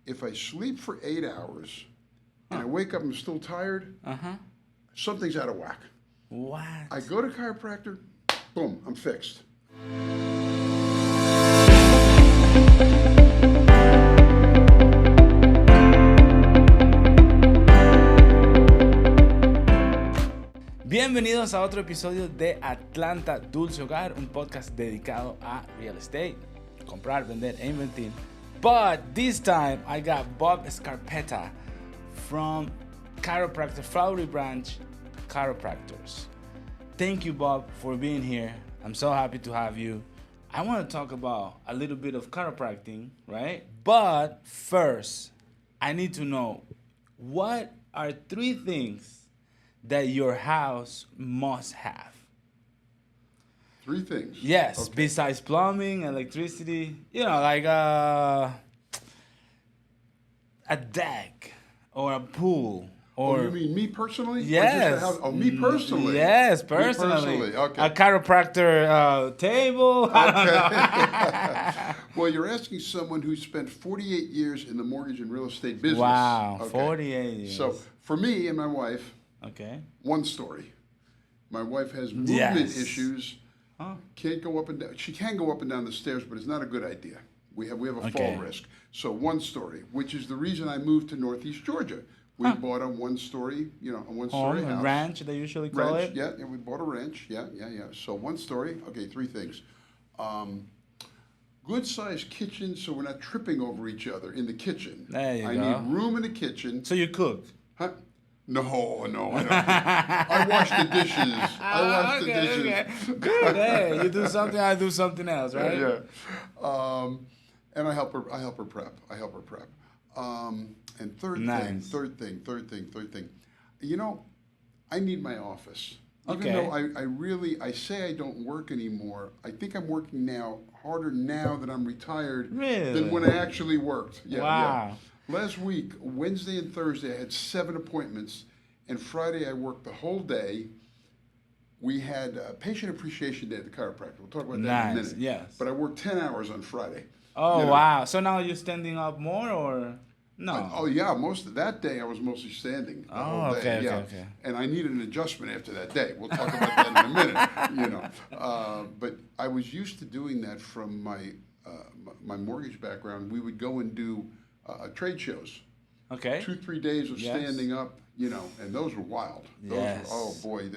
if I sleep for 8 hours and I wake up and I'm still tired, something's out of whack. What? I go to chiropractor, boom, I'm fixed. Bienvenidos a otro episodio de Atlanta Dulce Hogar, un podcast dedicado a real estate, comprar, vender e invertir. But this time I got Bob Scarpetta from chiropractor Flowery Branch Chiropractors. Thank you, Bob, for being here. I'm so happy to have you. I want to talk about a little bit of chiropractic, right? But first, I need to know, what are 3 things that your house must have? 3 things? Yes, okay. Besides plumbing, electricity, like a deck or a pool. Or you mean me personally? Yes. Me personally? Yes, personally. Me personally, okay. A chiropractor table. Okay. Well, you're asking someone who spent 48 years in the mortgage and real estate business. Wow, okay. 48 years. So for me and my wife, okay, one story. My wife has movement issues. Huh? Can't go up and down. She can go up and down the stairs, but it's not a good idea. We have a fall risk. So one story, which is the reason I moved to Northeast Georgia. We bought a one-story, a one-story house. A ranch, they usually call it. Yeah, we bought a ranch. Yeah. So one story. Okay, 3 things. Good-sized kitchen, so we're not tripping over each other in the kitchen. There you go. I need room in the kitchen. So you cook? Huh? No, I don't. I wash the dishes. Okay. Good. Hey, you do something, I do something else, right? Yeah. And I help her prep. And third thing. I need my office. Even though I say I don't work anymore, I think I'm working harder now that I'm retired than when I actually worked. Yeah, wow. Yeah. Last week, Wednesday and Thursday, I had 7 appointments, and Friday I worked the whole day. We had Patient Appreciation Day at the chiropractor. We'll talk about that in a minute. Yes. But I worked 10 hours on Friday. Oh, wow. So now you're standing up more, or no? Yeah. Most of that day I was mostly standing the whole day. Okay. And I needed an adjustment after that day. We'll talk about that in a minute. But I was used to doing that from my mortgage background. We would go and do trade shows. Okay. 2-3 days of standing up, and those were wild. Those yes. were, oh boy,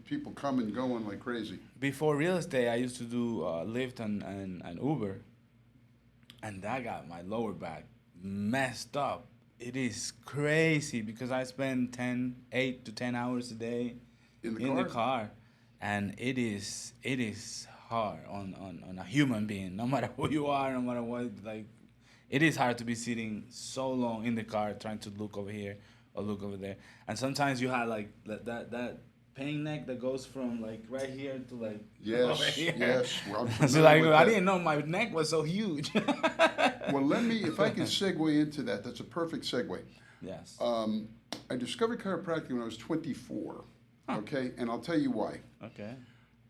people come and going like crazy. Before real estate, I used to do Lyft and Uber, and that got my lower back messed up. It is crazy because I spend 8 to 10 hours a day in the car, and it is hard on a human being, no matter who you are, no matter what, like. It is hard to be sitting so long in the car trying to look over here or look over there. And sometimes you have like that pain neck that goes from like right here to like over here. Yes. Well, so like I didn't know my neck was so huge. Well, if I can segue into that, that's a perfect segue. Yes. I discovered chiropractic when I was 24. Okay, and I'll tell you why. Okay.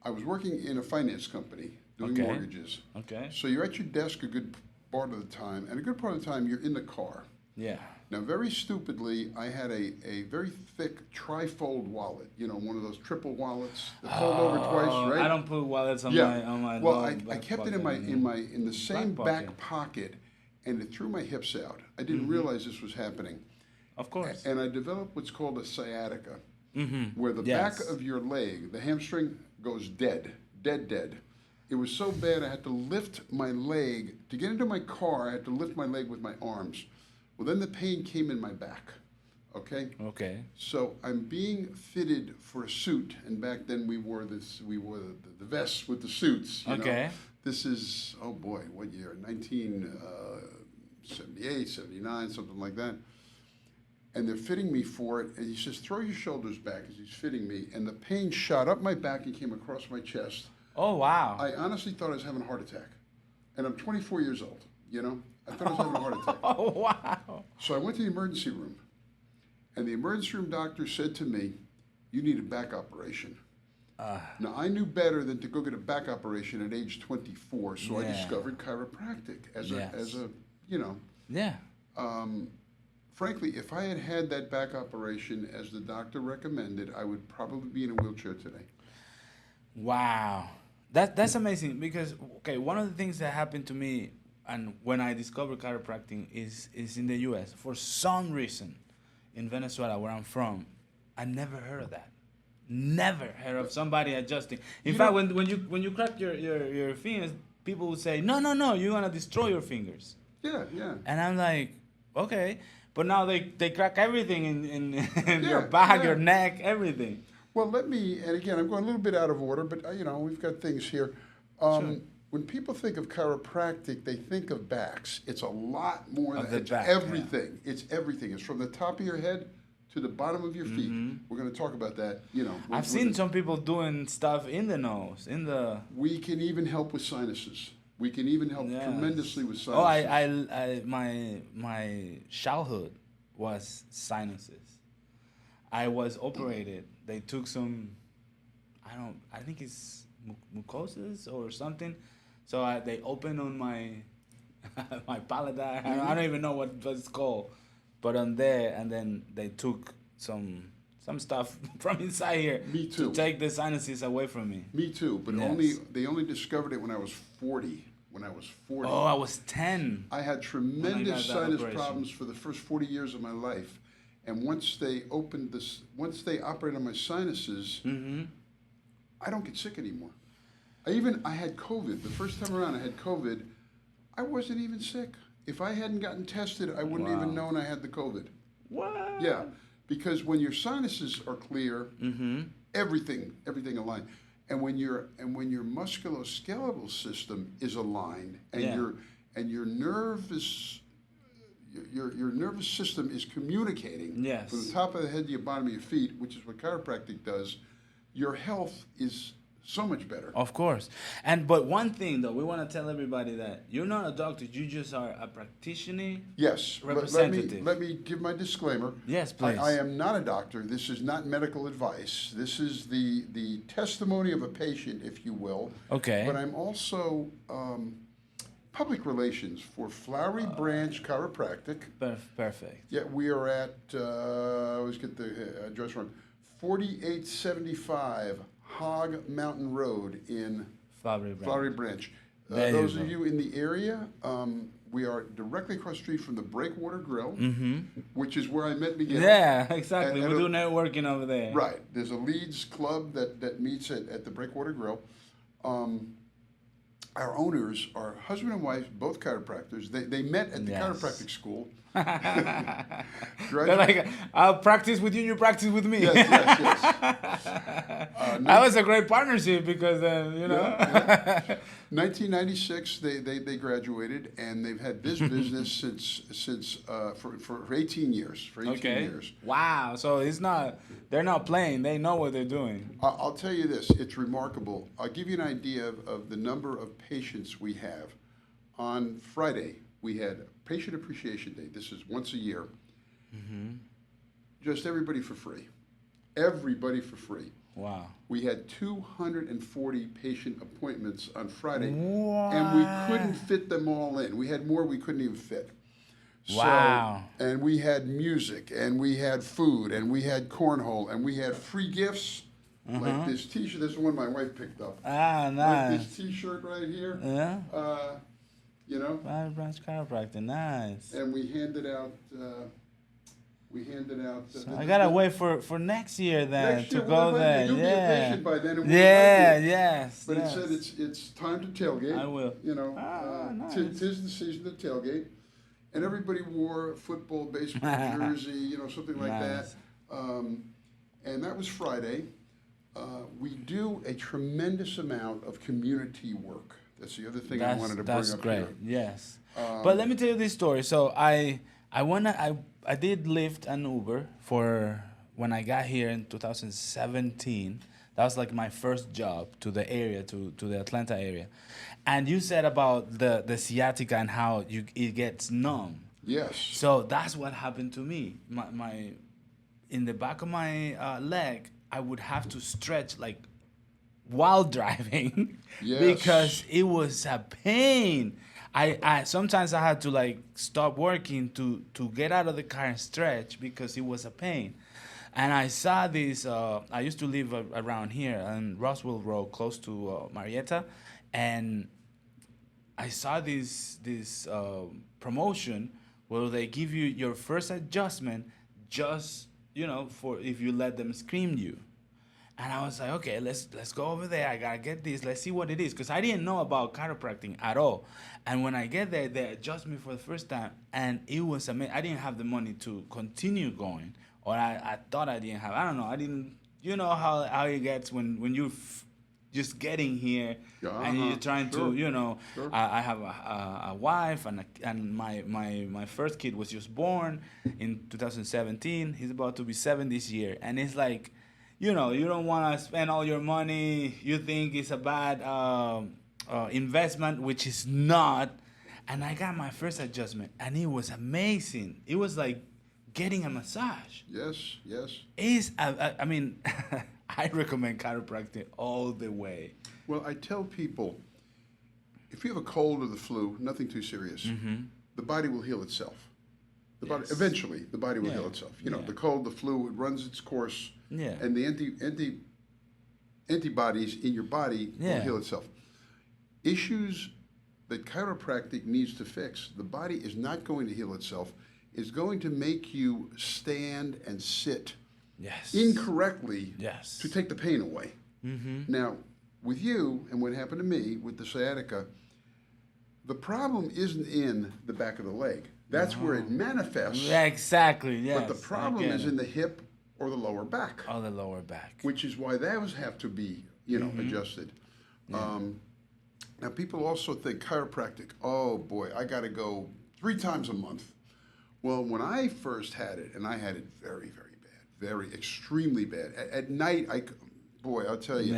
I was working in a finance company doing mortgages. Okay. So you're at your desk a good part of the time, and a good part of the time you're in the car. Yeah. Now, very stupidly, I had a very thick trifold wallet. One of those triple wallets that fold over twice, right? I don't put wallets on my. Well, I kept it in the same back pocket, and it threw my hips out. I didn't realize this was happening. Of course. And I developed what's called a sciatica, where the back of your leg, the hamstring, goes dead. It was so bad I had to lift my leg. To get into my car, I had to lift my leg with my arms. Well, then the pain came in my back, okay? Okay. So I'm being fitted for a suit, and back then we wore the vests with the suits. You know? This is, oh boy, what year? 1978, 79, something like that. And they're fitting me for it, and he says, throw your shoulders back as he's fitting me, and the pain shot up my back and came across my chest. Oh, wow. I honestly thought I was having a heart attack. And I'm 24 years old, I thought I was having a heart attack. Oh, wow. So I went to the emergency room. And the emergency room doctor said to me, you need a back operation. Now, I knew better than to go get a back operation at age 24, so I discovered chiropractic as a, you know. Yeah. Frankly, if I had had that back operation as the doctor recommended, I would probably be in a wheelchair today. Wow. That's amazing because, okay, one of the things that happened to me and when I discovered chiropractic is in the U.S. For some reason, in Venezuela, where I'm from, I never heard of that. Never heard of somebody adjusting. In fact, when you crack your fingers, people would say, no, you're going to destroy your fingers. Yeah. And I'm like, okay. But now they crack everything in your back, your neck, everything. Well, and again, I'm going a little bit out of order, but we've got things here. Sure. When people think of chiropractic, they think of backs. It's a lot more than it's back, everything. Yeah. It's everything. It's from the top of your head to the bottom of your feet. Mm-hmm. We're going to talk about that. I've seen some people doing stuff in the nose, We can even help with sinuses. We can even help tremendously with sinuses. Oh, my childhood was sinuses. I was operated. They took some, I think it's mucosis or something. So they opened on my my palate. I don't even know what it's called, but on there, and then they took some stuff from inside here. Me too. To take the sinuses away from me. Me too, but they only discovered it when I was 40. Oh, I was 10. I had tremendous sinus problems for the first 40 years of my life, and once they operated on my sinuses, I don't get sick anymore. I had COVID. The first time around I had COVID, I wasn't even sick. If I hadn't gotten tested, I wouldn't even known I had the COVID. What? Yeah, because when your sinuses are clear, everything aligned. And when your musculoskeletal system is aligned, and your nervous system is communicating from the top of the head to the bottom of your feet, which is what chiropractic does, your health is so much better. Of course. But one thing though, we want to tell everybody that you're not a doctor, you just are a practitioner. Yes. Representative. Let me give my disclaimer. Yes, please. I am not a doctor. This is not medical advice. This is the testimony of a patient, if you will. Okay. But I'm also public relations for Flowery Branch Chiropractic. Perfect. Yeah, we are at, I always get the address wrong, 4875 Hog Mountain Road in Flowery Branch. Those of you in the area, we are directly across the street from the Breakwater Grill, which is where I met Miguel. Yeah, exactly. We do networking over there. Right. There's a Leeds club that meets at the Breakwater Grill. Our owners are husband and wife, both chiropractors. They met at the chiropractic school. They're like, I'll practice with you, you practice with me. Yes. That was a great partnership because, 1996, they graduated, and they've had this business since for 18 years. For 18 years. Wow. So they're not playing. They know what they're doing. I'll tell you this. It's remarkable. I'll give you an idea of the number of patients we have. On Friday, we had Patient Appreciation Day. This is once a year. Just everybody for free. Everybody for free. Wow. We had 240 patient appointments on Friday. What? And we couldn't fit them all in. We had more we couldn't even fit. Wow. And we had music, and we had food, and we had cornhole, and we had free gifts. Like this T-shirt. This is one my wife picked up. Ah, nice. Like this T-shirt right here. Yeah. Flowery Branch Chiropractic, nice. And we handed out. I gotta wait for next year then next year, to go there. You'll be a patient by then. And Yes. But it said it's time to tailgate. I will. Nice. Tis the season to tailgate, and everybody wore a football, baseball jersey, something like that. And that was Friday. We do a tremendous amount of community work. That's the other thing I wanted to bring up here. That's great. Yes. But let me tell you this story. So I did Lyft and Uber for when I got here in 2017. That was like my first job to the area, to the Atlanta area. And you said about the sciatica and how it gets numb. Yes. So that's what happened to me. My in the back of my leg, I would have to stretch like while driving because it was a pain. I sometimes I had to like stop working to get out of the car and stretch because it was a pain. And I saw this. I used to live around here on Roswell Road, close to Marietta, and I saw this promotion where they give you your first adjustment, just for if you let them scream you. And I was like, okay, let's go over there. I gotta get this. Let's see what it is, because I didn't know about chiropractic at all. And when I get there, they adjust me for the first time, and it was amazing. I didn't have the money to continue going, or I thought I didn't have. I don't know. I didn't. You know how it gets when you just getting here and you're trying to. Sure. I have a wife and my first kid was just born in 2017. He's about to be 7 this year, and it's like. You don't want to spend all your money. You think it's a bad investment, which is not. And I got my first adjustment, and it was amazing. It was like getting a massage. Yes. I mean, I recommend chiropractic all the way. Well, I tell people, if you have a cold or the flu, nothing too serious, the body will heal itself. Eventually, the body will heal itself. The cold, the flu, it runs its course. Yeah. And the antibodies in your body will heal itself. Issues that chiropractic needs to fix, the body is not going to heal itself. It's going to make you stand and sit incorrectly to take the pain away. Now, with you and what happened to me with the sciatica, the problem isn't in the back of the leg. That's where it manifests. Yeah, exactly, yes. But the problem is in the hip or the lower back. Oh, the lower back. Which is why those have to be, adjusted. Yeah. Now, people also think chiropractic, oh boy, I got to go 3 times a month. Well, when I first had it, and I had it very, very bad, extremely bad. At night, I'll tell you,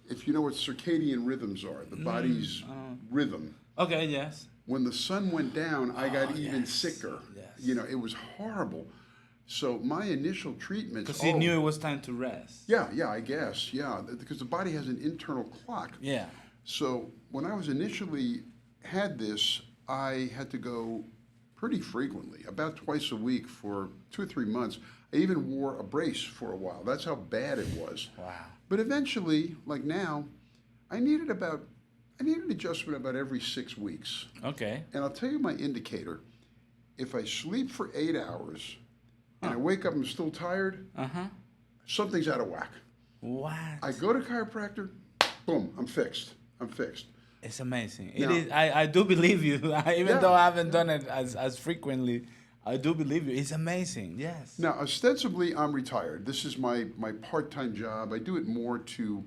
if you know what circadian rhythms are, the body's rhythm. Okay, yes. When the sun went down, I got even sicker. Yes. It was horrible. So my initial treatments... Because you knew it was time to rest. Yeah, I guess, because the body has an internal clock. Yeah. So when I was initially had this, I had to go pretty frequently, about twice a week for 2 or 3 months. I even wore a brace for a while. That's how bad it was. Wow. But eventually, like now, I needed adjustment about every 6 weeks. Okay. And I'll tell you my indicator. If I sleep for 8 hours and I wake up and I'm still tired, something's out of whack. What? I go to chiropractor, boom, I'm fixed. It's amazing. Now, it is. I do believe you. Even though I haven't done it as frequently, I do believe you. It's amazing. Yes. Now, ostensibly, I'm retired. This is my part-time job. I do it more to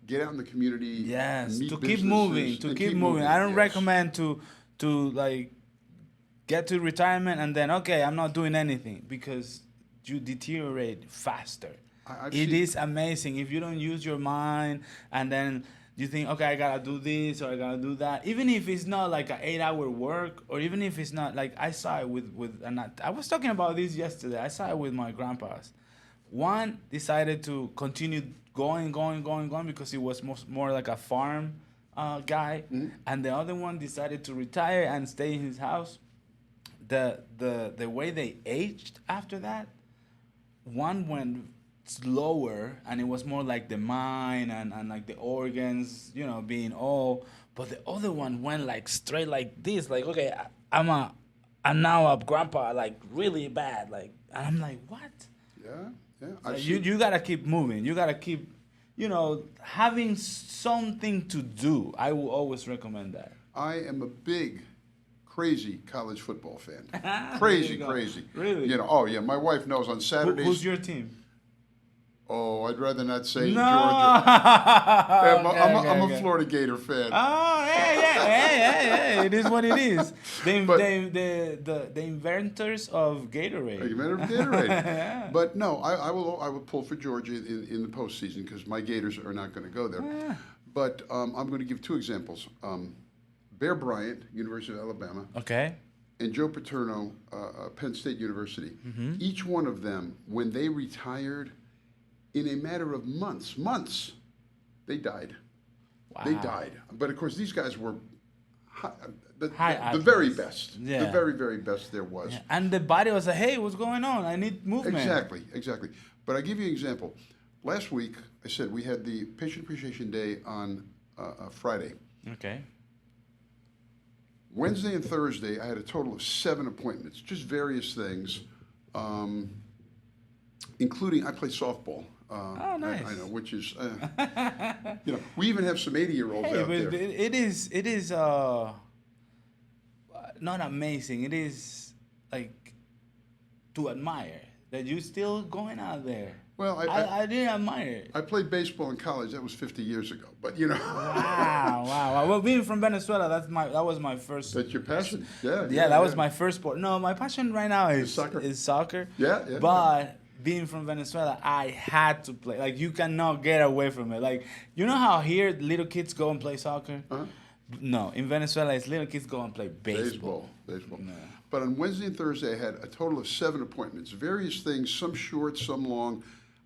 get out in the community. Yes, meet to keep moving. I don't recommend to like get to retirement and then I'm not doing anything, because you deteriorate faster. It is amazing if you don't use your mind and then you think, okay, I gotta do this or I gotta do that. Even if it's not like an 8-hour work, or even if it's not like I saw it with and I was talking about this yesterday. I saw it with my grandpas. One decided to continue going because he was more like a farm guy, and the other one decided to retire and stay in his house. The way they aged after that, one went slower and it was more like the mind and like the organs, being all, but the other one went like straight like this, like, okay, I'm now a grandpa, like really bad, like, and I'm like, what? Yeah. You gotta keep moving. You gotta keep, having something to do. I will always recommend that. I am a big, crazy college football fan. Crazy. Really? Oh yeah, my wife knows on Saturdays. Who's your team? Oh, I'd rather not say No. Georgia. I'm a Florida Gator fan. Oh, hey, it is what it is. The inventors of Gatorade. Yeah. But no, I will pull for Georgia in the postseason because my Gators are not going to go there. Yeah. But I'm going to give 2 examples. Bear Bryant, University of Alabama. Okay. And Joe Paterno, Penn State University. Mm-hmm. Each one of them, when they retired, in a matter of months, they died. Wow. They died. But of course, these guys were the very best. Yeah. The very, very best there was. Yeah. And the body was like, hey, what's going on? I need movement. Exactly. But I'll give you an example. Last week, I said we had the Patient Appreciation Day on Friday. Okay. Wednesday and Thursday, I had a total of 7 appointments, just various things, including I play softball. Oh, nice. I know, which is, we even have some 80-year-olds out there. It is not amazing. It is like to admire that you're still going out there. Well, I didn't admire it. I played baseball in college. That was 50 years ago. But Wow. Well, being from Venezuela, that was my first. That's your passion. Yeah. That was my first sport. No, my passion right now is soccer. Yeah. But being from Venezuela, I had to play. Like, you cannot get away from it. Like, you know how here little kids go and play soccer? Uh-huh. No, in Venezuela, it's little kids go and play baseball. Baseball. No. But on Wednesday and Thursday, I had a total of 7 appointments, various things, some short, some long.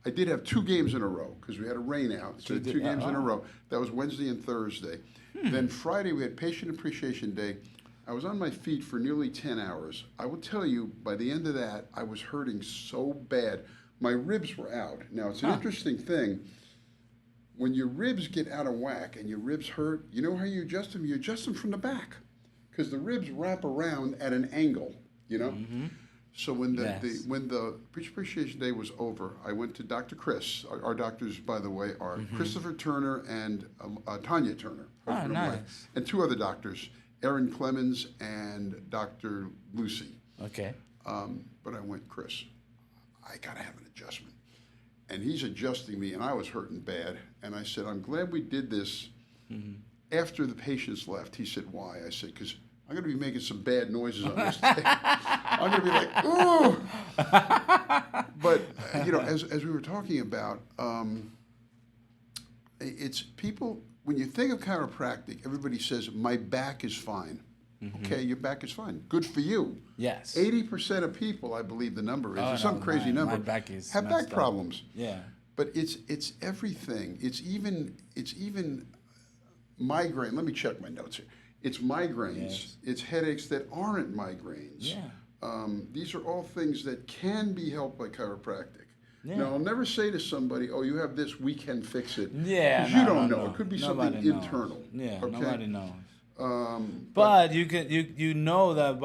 I did have 2 games in a row because we had a rain out. So 2 games in a row. That was Wednesday and Thursday. Then Friday, we had Patient Appreciation Day. I was on my feet for nearly 10 hours. I will tell you, by the end of that, I was hurting so bad. My ribs were out. Now, it's an interesting thing. When your ribs get out of whack and your ribs hurt, you know how you adjust them? You adjust them from the back because the ribs wrap around at an angle, Mm-hmm. So when the Appreciation Day was over, I went to Dr. Chris. Our doctors, by the way, are Christopher Turner and Tanya Turner. Oh, nice. And 2 other doctors, Erin Clemens and Dr. Lucy. Okay. But I went, Chris, I got to have an adjustment. And he's adjusting me, and I was hurting bad. And I said, I'm glad we did this after the patients left. He said, why? I said, because I'm going to be making some bad noises on this tape. I'm going to be like, ooh. But, as we were talking about, it's people, when you think of chiropractic, everybody says, my back is fine. Okay, your back is fine. Good for you. Yes. 80% of people, I believe the number is, some crazy number, my back is have back problems. Yeah. But it's everything. It's even migraine. Let me check my notes here. It's migraines. Yes. It's headaches that aren't migraines. Yeah. These are all things that can be helped by chiropractic. Yeah. Now, I'll never say to somebody, oh, you have this, we can fix it. Yeah. You don't know. It could be something internal. Yeah, okay? Nobody knows. But you know that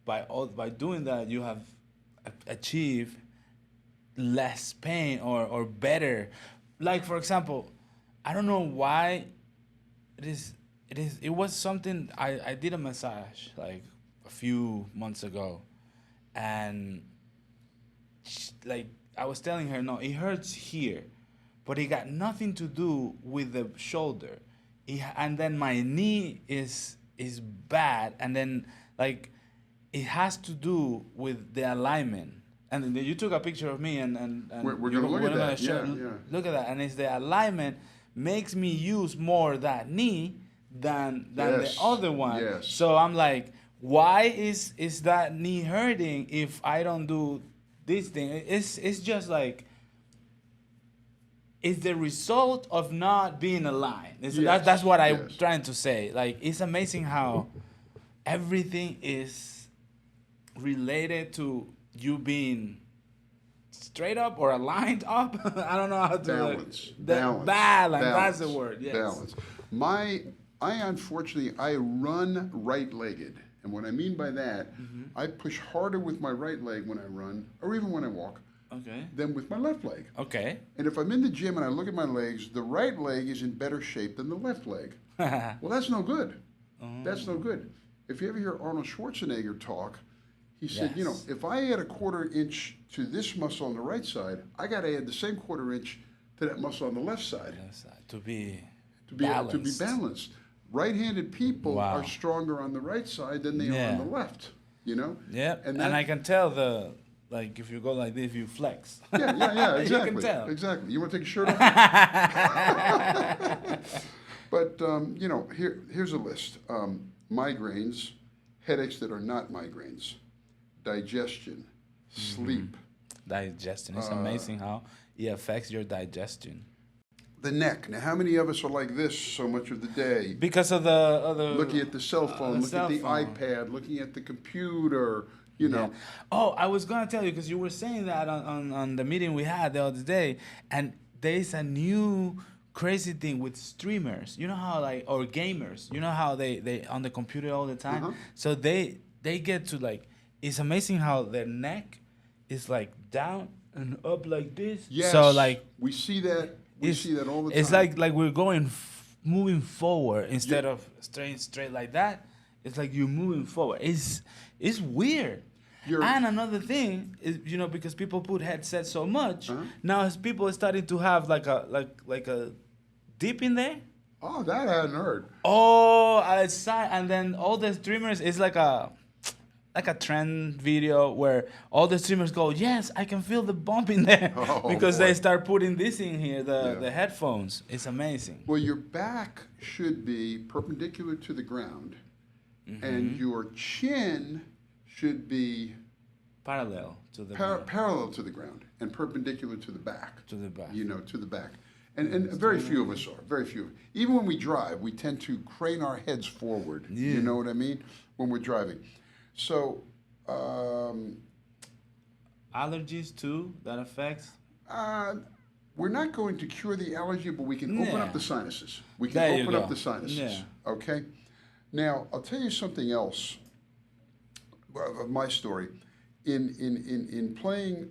by doing that you have achieved less pain or better. Like, for example, I don't know why it was something I did a massage like a few months ago, and like I was telling her, no, it hurts here, but it got nothing to do with the shoulder. And then my knee is bad, and then like it has to do with the alignment. And then you took a picture of me, and we're gonna look at that. Yeah. Look at that, and it's the alignment makes me use more that knee than the other one. Yes. So I'm like, why is that knee hurting if I don't do this thing? It's just like. It's the result of not being aligned. That's what I'm trying to say. Like, it's amazing how everything is related to you being straight up or aligned up. I don't know how to balance. Balance. That's the word. Yes. Balance. Unfortunately, I run right-legged, and what I mean by that, I push harder with my right leg when I run, or even when I walk. Okay. Than with my left leg. Okay. And if I'm in the gym and I look at my legs, the right leg is in better shape than the left leg. Well, that's no good. That's no good. If you ever hear Arnold Schwarzenegger talk, he said, if I add a 1/4 inch to this muscle on the right side, I got to add the same 1/4 inch to that muscle on the left side. To be balanced. Right-handed people are stronger on the right side than they are on the left. Yeah. And I can tell like if you go like this, you flex. Yeah, exactly. You can tell. Exactly. You want to take your shirt off? But, here's a list. Migraines, headaches that are not migraines, digestion, sleep. Digestion. It's amazing how it affects your digestion. The neck. Now, how many of us are like this so much of the day? Because of the looking at the cell phone, looking at the iPad, looking at the computer, you know. Yeah. Oh, I was going to tell you, because you were saying that on the meeting we had the other day, and there's a new crazy thing with streamers. You know how, like, or gamers, you know how they on the computer all the time? Uh-huh. So they get to, like, it's amazing how their neck is, like, down and up like this. Yes. So, like, we see that. We see that all the time. It's like we're moving forward instead of straight like that. It's like you're moving forward. It's weird. And another thing is, you know, because people put headsets so much, now as people are starting to have like a dip in there. Oh, that I hadn't heard. Oh, outside, and then all the streamers, it's like a trend video where all the streamers go, yes, I can feel the bump in there, because they start putting this in here, the headphones. It's amazing. Well, your back should be perpendicular to the ground, and your chin should be parallel to the parallel to the ground and perpendicular to the back. To the back. You know, to the back. And very few of us are. Very few. Even when we drive, we tend to crane our heads forward. Yeah. You know what I mean? When we're driving. So, allergies too, that affects? We're not going to cure the allergy, but we can open up the sinuses. We can open up the sinuses. Yeah. Okay? Now, I'll tell you something else of my story. In playing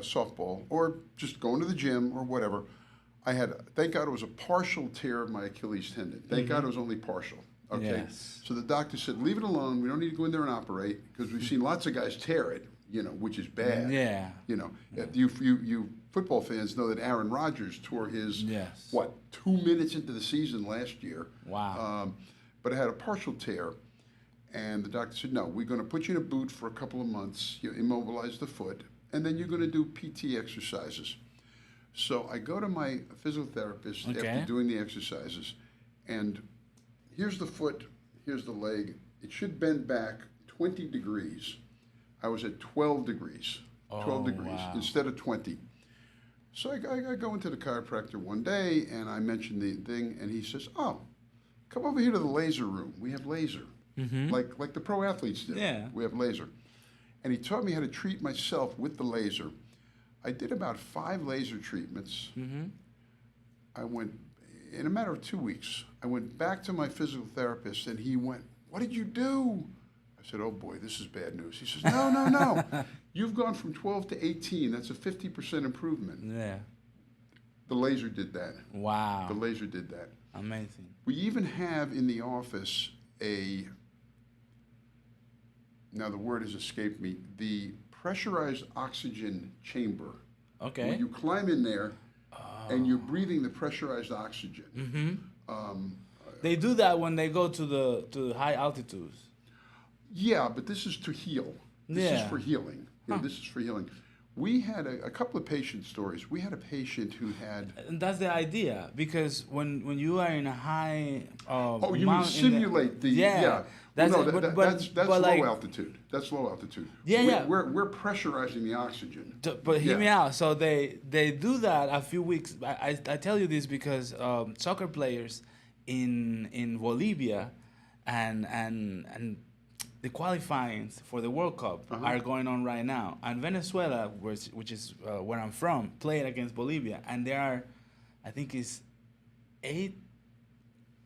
softball, or just going to the gym or whatever, I had, thank God it was a partial tear of my Achilles tendon. Thank God it was only partial. Okay, so the doctor said, leave it alone. We don't need to go in there and operate, because we've seen lots of guys tear it, you know, which is bad. Yeah. You know, you football fans know that Aaron Rodgers tore his, 2 minutes into the season last year. Wow. But I had a partial tear, and the doctor said, no, we're going to put you in a boot for a couple of months, you immobilize the foot, and then you're going to do PT exercises. So I go to my physical therapist after doing the exercises, and here's the foot, here's the leg. It should bend back 20 degrees. I was at 12 degrees, 12 degrees instead of 20. So I go into the chiropractor one day, and I mentioned the thing, and he says, oh, come over here to the laser room. We have laser, like the pro athletes do. Yeah. We have laser. And he taught me how to treat myself with the laser. I did about 5 laser treatments. I went, in a matter of 2 weeks, I went back to my physical therapist, and he went, what did you do? I said, oh boy, this is bad news. He says, no. You've gone from 12 to 18. That's a 50% improvement. Yeah. The laser did that. Wow. The laser did that. Amazing. We even have in the office now the word has escaped me, the pressurized oxygen chamber. Okay. Where you climb in there and you're breathing the pressurized oxygen. They do that when they go to the high altitudes. Yeah, but this is to heal. This is for healing. This is for healing. We had a couple of patient stories. We had a patient who had... And that's the idea, because when you are in a high... you mean simulate the... Yeah. That's low altitude. That's low altitude. Yeah, We're pressurizing the oxygen. But hear me out. So they do that a few weeks... I tell you this because soccer players in Bolivia and the qualifying for the World Cup are going on right now. And Venezuela, which is where I'm from, played against Bolivia. And there are, I think it's 8,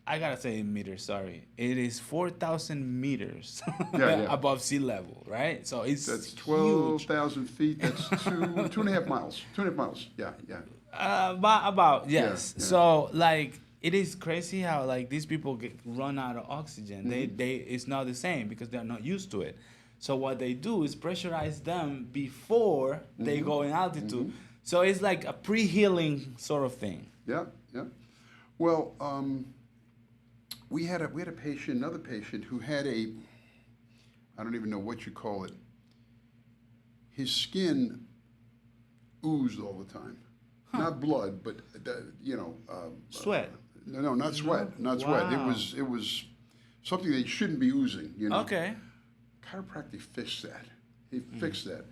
I gotta say meters, sorry. It is 4,000 meters above sea level, right? So that's 12,000 feet. That's 2.5 miles. 2.5 miles. Yeah. About yes. Yeah. So like, it is crazy how like these people run out of oxygen. They it's not the same because they're not used to it. So what they do is pressurize them before they go in altitude. So it's like a pre-healing sort of thing. Yeah. Well, we had a patient, another patient who had I don't even know what you call it. His skin oozed all the time. Not blood, but sweat. No, not sweat. Not sweat. It was something that shouldn't be oozing. You know. Okay. Chiropractic fixed that. He fixed that.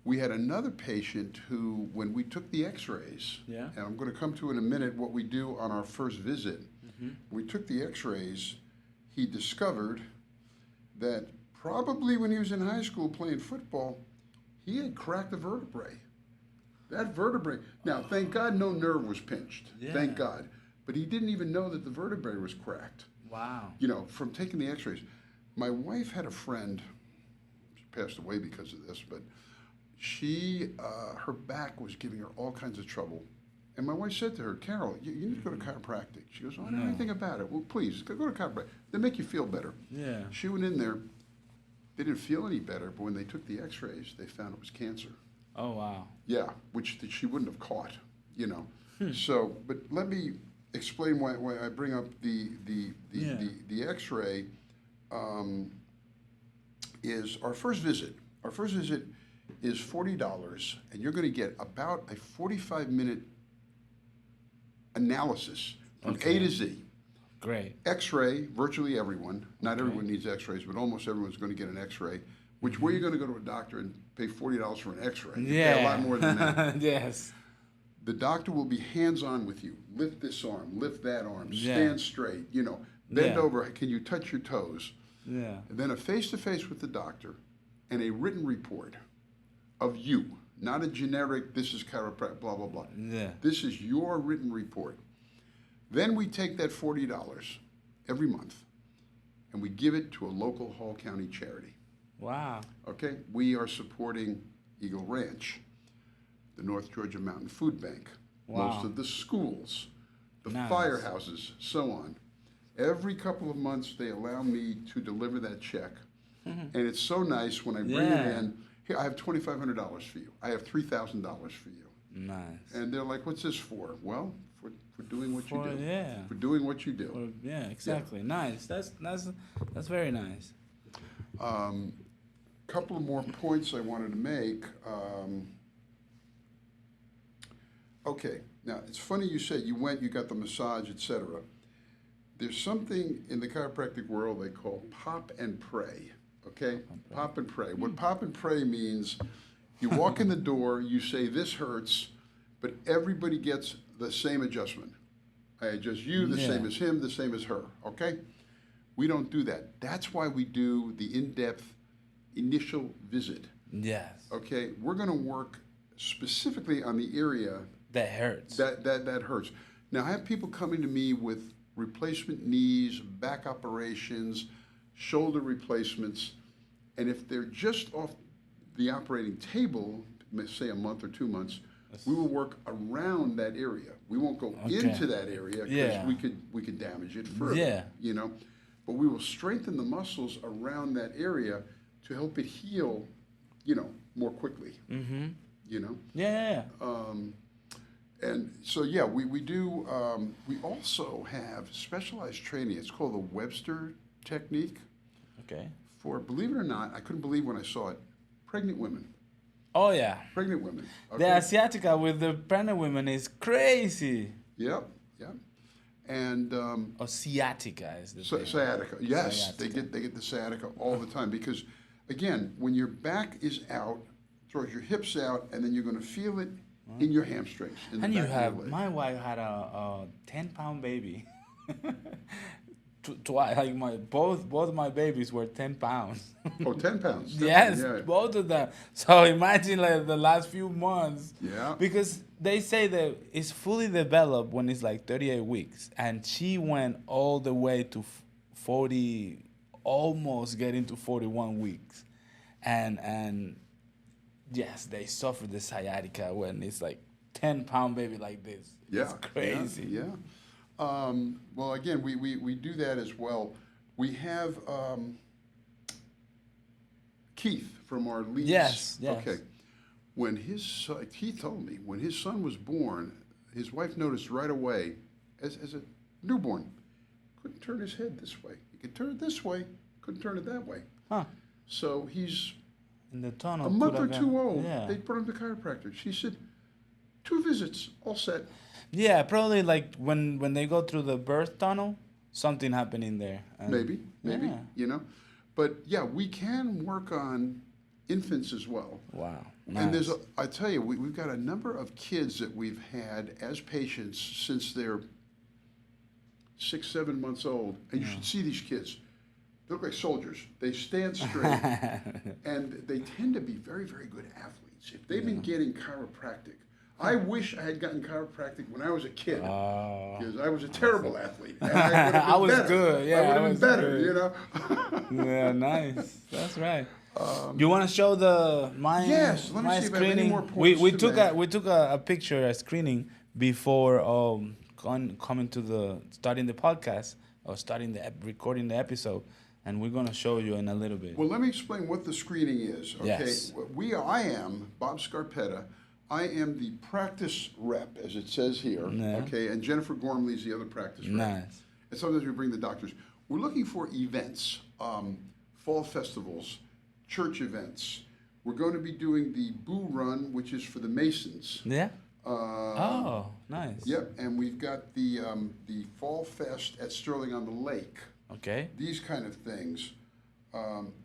We had another patient who, when we took the x-rays, Yeah. and I'm going to come to in a minute what we do on our first visit. We took the x-rays, he discovered that probably when he was in high school playing football, he had cracked a vertebrae. That vertebrae, now thank God no nerve was pinched, thank God. But he didn't even know that the vertebrae was cracked. Wow. You know, from taking the x-rays. My wife had a friend, she passed away because of this, but her back was giving her all kinds of trouble. And my wife said to her, Carol, you need to go to chiropractic. She goes, oh, I don't know anything about it. Well, please, go to chiropractic. They make you feel better. Yeah. She went in there. They didn't feel any better, but when they took the x-rays, they found it was cancer. Oh, wow. Yeah, which she wouldn't have caught, you know. So, but let me explain why I bring up the x-ray is our first visit. Our first visit is $40, and you're going to get about a 45-minute analysis from A to Z. Great. X-ray, virtually everyone. Not everyone needs x-rays, but almost everyone's going to get an x-ray. Which where you're going to go to a doctor and pay $40 for an x-ray. You pay a lot more than that. Yes. The doctor will be hands-on with you. Lift this arm, lift that arm, stand straight, you know, bend over, can you touch your toes? Yeah. And then a face-to-face with the doctor and a written report of you, not a generic, this is chiropractic, blah, blah, blah. Yeah. This is your written report. Then we take that $40 every month and we give it to a local Hall County charity. Wow. Okay, we are supporting Eagle Ranch, the North Georgia Mountain Food Bank, most of the schools, the firehouses, so on. Every couple of months, they allow me to deliver that check. And it's so nice when I bring it in. Here, I have $2,500 for you. I have $3,000 for you. Nice. And they're like, what's this for? Well, for doing what you do. Yeah. For doing what you do. Yeah, exactly. Yeah. Nice. That's very nice. Couple of more points I wanted to make. Okay, now it's funny you said you got the massage, etc. There's something in the chiropractic world they call pop and pray. Okay, pop and pray. What pop and pray means, you walk in the door, you say this hurts, but everybody gets the same adjustment. I adjust you the same as him, the same as her. Okay, we don't do that. That's why we do the in-depth initial visit. Yes. Okay, we're going to work specifically on the area that hurts. That hurts. Now, I have people coming to me with replacement knees, back operations, shoulder replacements, and if they're just off the operating table, say a month or 2 months, we will work around that area. We won't go into that area because we could damage it further. Yeah. You know, but we will strengthen the muscles around that area to help it heal, you know, more quickly. Mm-hmm. You know. Yeah. And so we do. We also have specialized training. It's called the Webster technique. Okay. For, believe it or not, I couldn't believe when I saw it, pregnant women. Oh yeah. Pregnant women. Okay? The Asiatica with the pregnant women is crazy. Yep. And sciatica is the thing. Sciatica. Yes, sciatica. They get the sciatica all the time because, again, when your back is out, throws your hips out, and then you're going to feel it in your hamstrings. And you have, my wife had a 10-pound baby. Twice, like both my babies were 10 pounds. Oh, 10 pounds. Yes, both of them. So imagine like the last few months. Yeah. Because they say that it's fully developed when it's like 38 weeks, and she went all the way to 40, almost getting to 41 weeks, and yes, they suffer the sciatica when it's like 10-pound baby like this. Yeah. It's crazy. Yeah. Well, again, we do that as well. We have Keith from our leads. Yes. Okay. When Keith told me, when his son was born, his wife noticed right away, as a newborn, couldn't turn his head this way. He could turn it this way, couldn't turn it that way. Huh. So he's in the tunnel, a month or two old. Yeah. They brought him to chiropractor. She said, 2 visits, all set. Yeah, probably like when they go through the birth tunnel, something happened in there. Maybe, you know. But yeah, we can work on infants as well. Wow. And Nice. I tell you, we've got a number of kids that we've had as patients since they're 6, 7 months old. And you should see these kids. They look like soldiers. They stand straight, and they tend to be very, very good athletes. If they've been getting chiropractic, I wish I had gotten chiropractic when I was a kid, because I was a terrible athlete. And I was better. good. Yeah, I would have been better, good. you know. Yeah, nice. That's right. You want to show my Yes, let me my see if I have any screening? more points we to took make. we took a picture, a screening before coming to starting the podcast or recording the episode, and we're gonna show you in a little bit. Well, let me explain what the screening is. Okay, Yes. I am Bob Scarpetta. I am the practice rep, as it says here. Yeah. Okay, and Jennifer Gormley is the other practice rep. Nice. And sometimes we bring the doctors. We're looking for events, fall festivals, church events. We're going to be doing the Boo Run, which is for the Masons. Yeah. Oh, nice. Yep, and we've got the Fall Fest at Sterling on the Lake. Okay. These kind of things.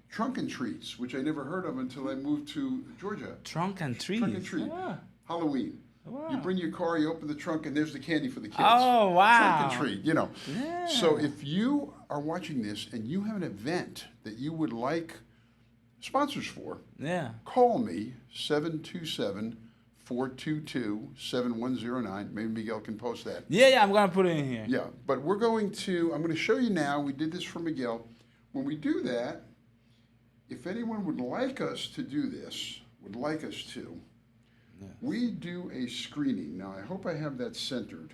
Trunk and treats, which I never heard of until I moved to Georgia. Trunk and trees. Trunk and treat. Ah. Halloween. Wow. You bring your car, you open the trunk, and there's the candy for the kids. Oh, wow. Trunk and treat, you know. Yeah. So if you are watching this and you have an event that you would like sponsors for, Yeah. call me, 727-422-7109. Maybe Miguel can post that. Yeah, I'm gonna put it in here. Yeah, but I'm going to show you now, we did this for Miguel. When we do that, if anyone would like us to do this, we do a screening. Now, I hope I have that centered.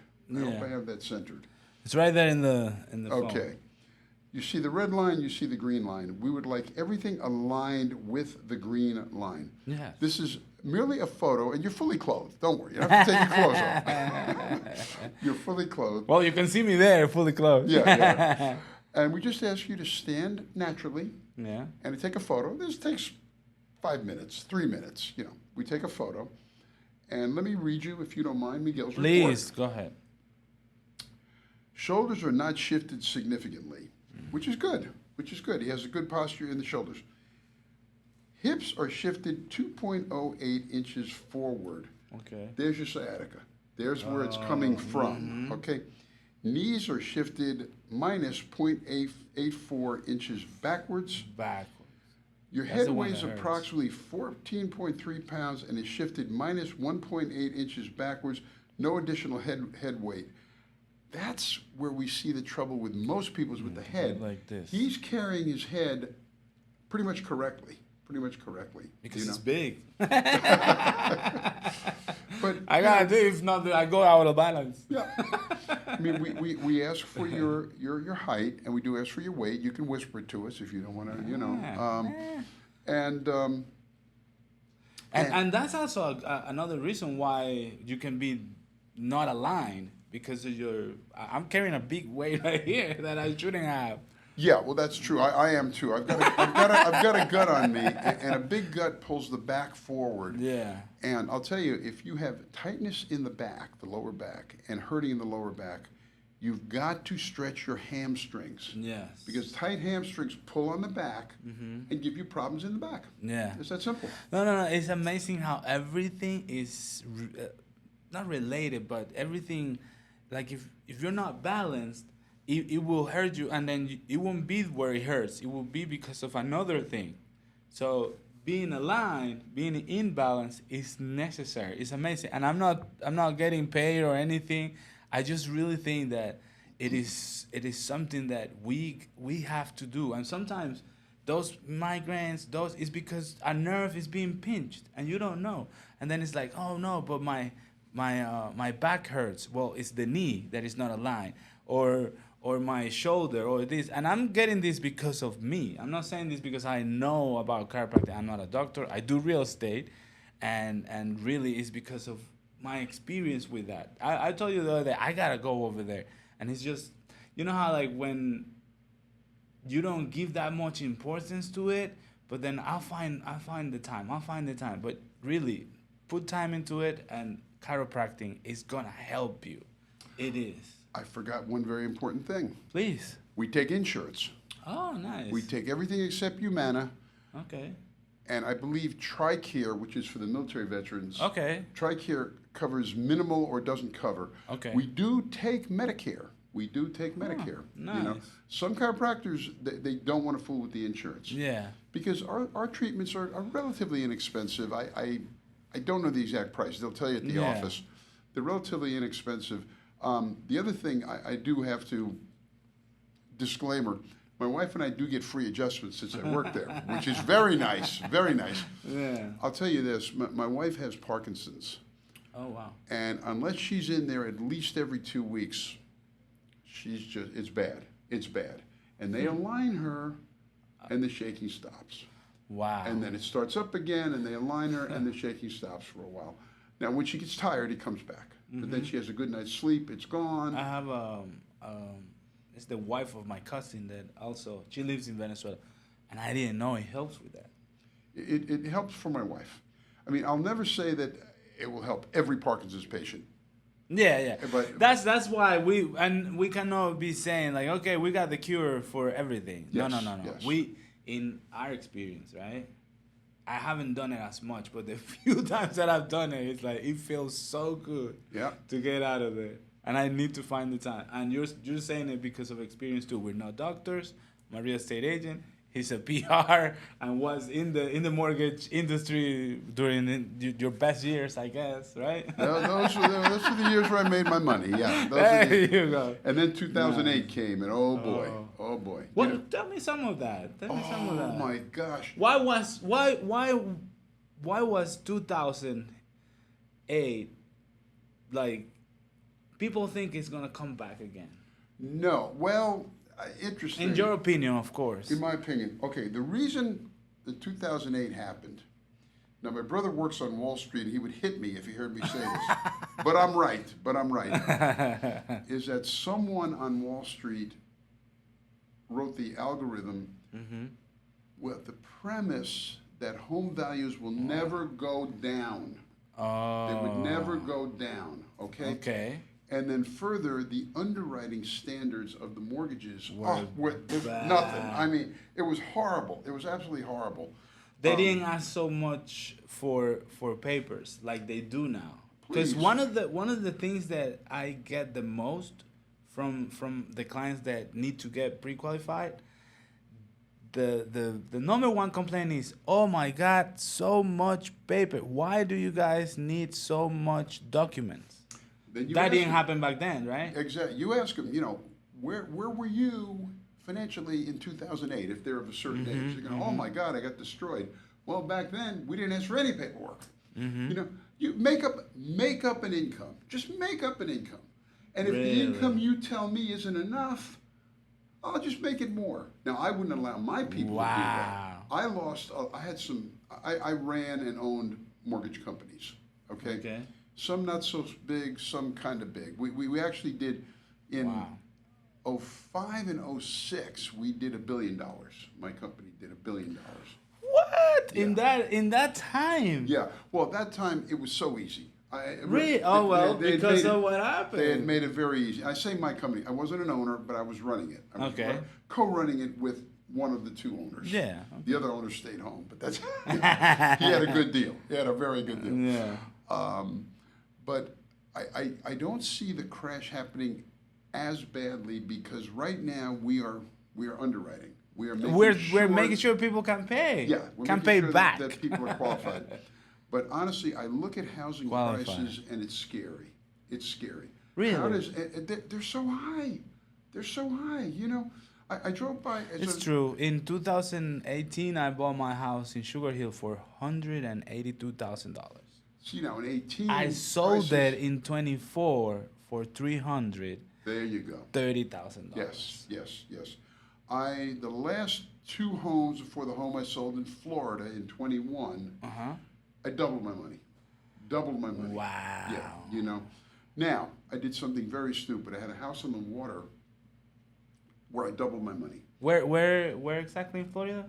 It's right there in the phone. Okay. You see the red line, you see the green line. We would like everything aligned with the green line. Yes. This is merely a photo, and you're fully clothed. Don't worry, you don't have to take your clothes off. You're fully clothed. Well, you can see me there, fully clothed. Yeah. And we just ask you to stand naturally Yeah. and to take a photo. This takes 5 minutes, 3 minutes, you know. We take a photo. And let me read you, if you don't mind, Miguel's report. Please, go ahead. Shoulders are not shifted significantly, which is good. He has a good posture in the shoulders. Hips are shifted 2.08 inches forward. Okay. There's your sciatica. There's where it's coming from, okay? Knees are shifted minus 0.84 inches backwards. Your That's head the one weighs that hurts. approximately 14.3 pounds and is shifted minus 1.8 inches backwards. No additional head weight. That's where we see the trouble with most people is with the head. Like this. He's carrying his head pretty much correctly. Because you know? it's big. But I gotta do. If not, I go out of balance. yeah. I mean, we ask for your height, and we do ask for your weight. You can whisper it to us if you don't want to, you know. And that's also another reason why you can be not aligned, because of I'm carrying a big weight right here that I shouldn't have. Yeah, well, that's true. I am too. I've got a gut on me, and a big gut pulls the back forward. Yeah. And I'll tell you, if you have tightness in the back, the lower back, and hurting in the lower back, you've got to stretch your hamstrings. Yes. Because tight hamstrings pull on the back and give you problems in the back. Yeah. It's that simple. No. It's amazing how everything is not related, but everything, like if you're not balanced, it will hurt you, and then it won't be where it hurts. It will be because of another thing. So being aligned, being in balance is necessary. It's amazing. And I'm not getting paid or anything. I just really think that it is something that we have to do. And sometimes those migraines, is because a nerve is being pinched and you don't know. And then it's like, oh no, but my back hurts. Well, it's the knee that is not aligned, or my shoulder, or this. And I'm getting this because of me. I'm not saying this because I know about chiropractic. I'm not a doctor. I do real estate, and really it's because of my experience with that. I told you the other day, I gotta go over there. And it's just, you know how like when you don't give that much importance to it, but then I'll find the time. But really, put time into it, and chiropractic is gonna help you. It is. I forgot one very important thing. Please. We take insurance. Oh, nice. We take everything except Humana. Okay. And I believe TRICARE, which is for the military veterans. Okay. TRICARE covers minimal or doesn't cover. Okay. We do take Medicare. Nice. You know, some chiropractors they don't want to fool with the insurance. Yeah. Because our treatments are relatively inexpensive. I don't know the exact price. They'll tell you at the office. They're relatively inexpensive. The other thing I do have to disclaimer. My wife and I do get free adjustments since I work there, which is very nice, very nice. Yeah. I'll tell you this, my wife has Parkinson's. Oh, wow. And unless she's in there at least every 2 weeks, it's bad. It's bad. And they align her, and the shaking stops. Wow. And then it starts up again, and they align her, and the shaking stops for a while. Now, when she gets tired, it comes back. But then she has a good night's sleep, it's gone. I have it's the wife of my cousin that also, she lives in Venezuela, and I didn't know it helps with that. It helps for my wife. I mean, I'll never say that it will help every Parkinson's patient. Yeah. But that's why we cannot be saying like, okay, we got the cure for everything. Yes, No. yes. We, in our experience, right? I haven't done it as much, but the few times that I've done it, it's like it feels so good to get out of it. And I need to find the time. And you're saying it because of experience too. We're not doctors. I'm a real estate agent. He's a PR and was in the mortgage industry during your best years, I guess, right? Those were the years where I made my money. Yeah. There you go. And then 2008 came, and oh boy. Well, tell me some of that. Oh my gosh. Why was 2008 like? People think it's gonna come back again. No. Well, interesting. In your opinion, of course. In my opinion. Okay, the reason the 2008 happened, now my brother works on Wall Street, he would hit me if he heard me say this, but I'm right, is that someone on Wall Street wrote the algorithm with the premise that home values will never go down. Oh. They would never go down, okay? Okay. And then further, the underwriting standards of the mortgages were nothing. I mean, it was horrible. It was absolutely horrible. They didn't ask so much for papers like they do now. Because one of the things that I get the most from the clients that need to get pre-qualified, the number one complaint is, oh my God, so much paper. Why do you guys need so much documents? That didn't happen back then, right? Exactly. You ask them, where were you financially in 2008 if they're of a certain age? They're going, oh my God, I got destroyed. Well, back then, we didn't ask for any paperwork. You make up an income. Just make up an income. And if the income you tell me isn't enough, I'll just make it more. Now, I wouldn't allow my people to do that. I ran and owned mortgage companies, okay? Some not so big, some kind of big. We actually did in 05 and 06, we did $1 billion. My company did $1 billion. What? Yeah. In that time? Yeah. Well, at that time, it was so easy. Really? Because of what happened. They had made it very easy. I say my company. I wasn't an owner, but I was running it. I was co-running it with one of the two owners. Yeah. Okay. The other owner stayed home, but that's he had a good deal. He had a very good deal. Yeah. But I don't see the crash happening as badly because right now we are underwriting. We're making sure people can pay. Yeah, can pay sure back. that people are qualified. But honestly, I look at housing prices and it's scary. It's scary. Really? They're so high. They're so high. I drove by. It's true. In 2018, I bought my house in Sugar Hill for $182,000. See now, in 18, I sold it in 24 for $300,000. There you go. $30,000. Yes. The last two homes before the home I sold in Florida in 21, I doubled my money. Wow. Yeah, Now, I did something very stupid. I had a house on the water where I doubled my money. Where exactly in Florida?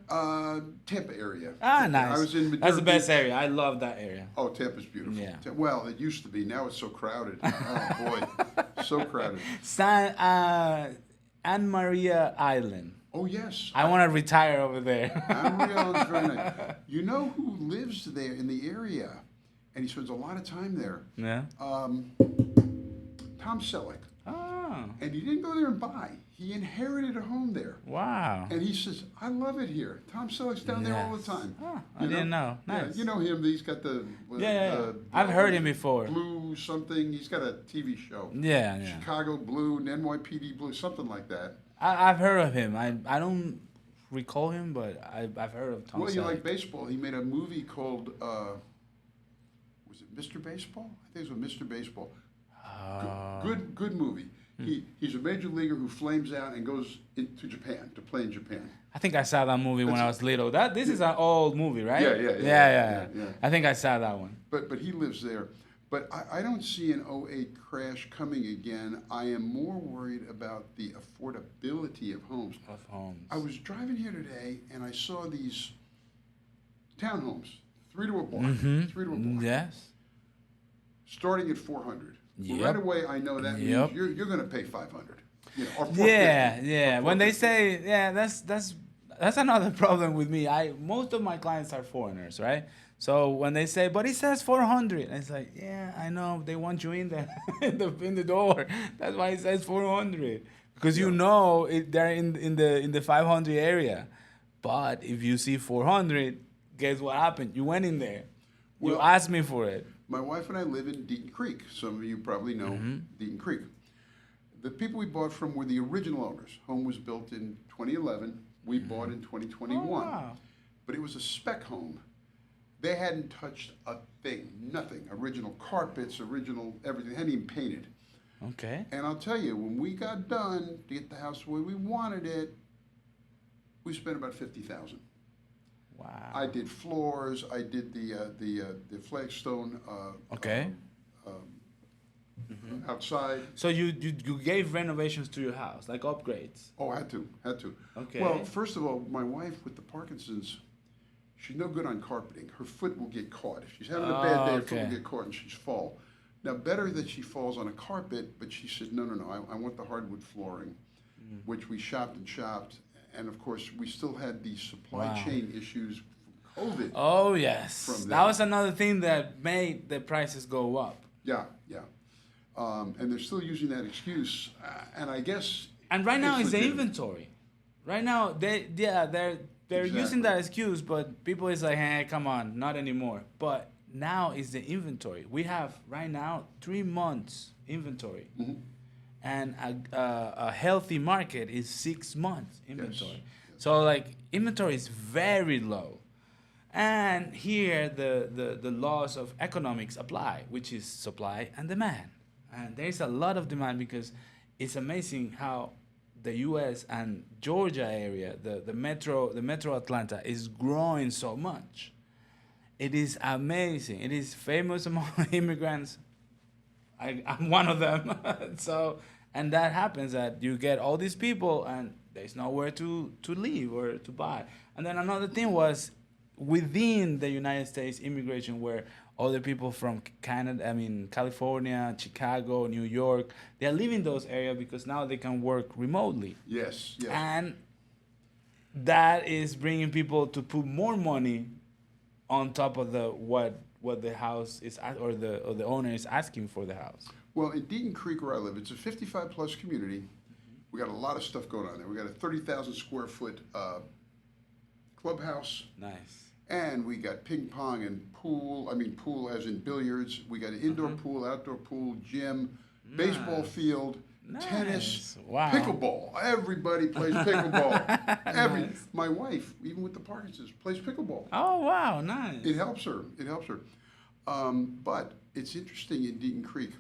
Tampa area. Nice. I was in That's the best area. I love that area. Oh, Tampa's beautiful. Yeah. Well, it used to be. Now it's so crowded. Oh boy, so crowded. Anne Maria Island. Oh, yes. I want to retire over there. Amarillo is very nice. You know who lives there in the area, and he spends a lot of time there? Yeah. Tom Selleck. Oh. And he didn't go there and buy. He inherited a home there. Wow. And he says, I love it here. Tom Selleck's down there all the time. Oh, I didn't know. Nice. Yeah, you know him. He's got the... I've heard him before. Blue something. He's got a TV show. Yeah. Chicago Blue, NYPD Blue, something like that. I've heard of him. I don't recall him, but I've heard of Tom Selleck. Well, you like baseball. He made a movie called... was it Mr. Baseball? I think it was Mr. Baseball. Good movie. He's a major leaguer who flames out and goes to Japan to play in Japan. I think I saw that movie when I was little. This is an old movie, right? Yeah. I think I saw that one. But he lives there. But I don't see an '08 crash coming again. I am more worried about the affordability of homes. I was driving here today and I saw these townhomes, 3 to a block, 3 to a block. Yes. Starting at 400. Yep. Well, right away, I know that means you're going to pay 500. You know, or 450. Yeah. When they say, that's another problem with me. Most of my clients are foreigners, right? So when they say, but it says 400, it's like, yeah, I know they want you in there, in the door. That's why it says 400, because you know they're in the 500 area. But if you see 400, guess what happened? You went in there. You asked me for it. My wife and I live in Deaton Creek. Some of you probably know Deaton Creek. The people we bought from were the original owners. Home was built in 2011. We bought in 2021. Oh, wow. But it was a spec home. They hadn't touched a thing, nothing. Original carpets, original everything. They hadn't even painted. Okay. And I'll tell you, when we got done to get the house the way we wanted it, we spent about $50,000. Wow. I did floors. I did the flagstone. Outside. So you gave renovations to your house, like upgrades. Oh, had to. Okay. Well, first of all, my wife with the Parkinson's, she's no good on carpeting. Her foot will get caught. If she's having a bad day, her foot will get caught and she's fall. Now, better that she falls on a carpet, but she said, no. I want the hardwood flooring, which we shopped. And of course, we still had the supply chain issues from COVID. Oh, yes. That was another thing that made the prices go up. Yeah. And they're still using that excuse. And I guess... And right now it's the inventory. Right now, they're using that excuse, but people is like, hey, come on, not anymore. But now is the inventory. We have, right now, 3 months inventory. Mm-hmm. And a healthy market is 6 months inventory. Yes. So like inventory is very low. And here the laws of economics apply, which is supply and demand. And there is a lot of demand because it's amazing how the US and Georgia area, the metro Atlanta is growing so much. It is amazing. It is famous among immigrants. I'm one of them. And that happens that you get all these people and there's nowhere to live or to buy. And then another thing was within the United States immigration where other people from California, Chicago, New York, they're leaving those areas because now they can work remotely. Yes. And that is bringing people to put more money on top of what the house is or the owner is asking for the house. Well, in Deaton Creek, where I live, it's a 55-plus community. We got a lot of stuff going on there. We got a 30,000 square foot clubhouse. Nice. And we got ping pong and pool. Pool as in billiards. We got an indoor pool, outdoor pool, gym, baseball field, tennis, pickleball. Everybody plays pickleball. My wife, even with the Parkinson's, plays pickleball. Oh, wow, nice. It helps her. But it's interesting in Deaton Creek.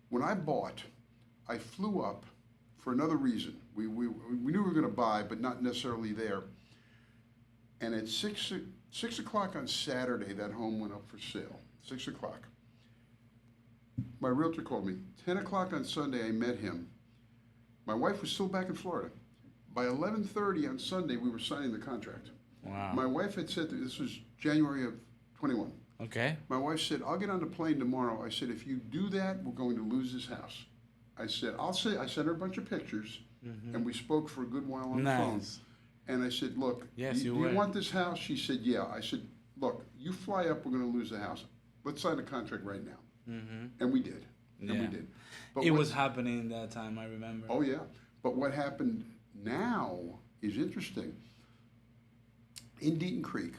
When I bought, I flew up for another reason. We knew we were going to buy, but not necessarily there. And at 6 o'clock on Saturday, that home went up for sale. 6 o'clock. My realtor called me. 10 o'clock on Sunday, I met him. My wife was still back in Florida. By 11:30 on Sunday, we were signing the contract. Wow. My wife had said, this was January of 21. Okay. My wife said, I'll get on the plane tomorrow. I said, if you do that, we're going to lose this house. I said, I sent her a bunch of pictures. and we spoke for a good while on the phone. And I said, look, do you want this house? She said, yeah. I said, look, you fly up, we're going to lose the house. Let's sign a contract right now. And we did. And we did. But it was happening that time, I remember. Oh, yeah. But what happened now is interesting. In Deaton Creek,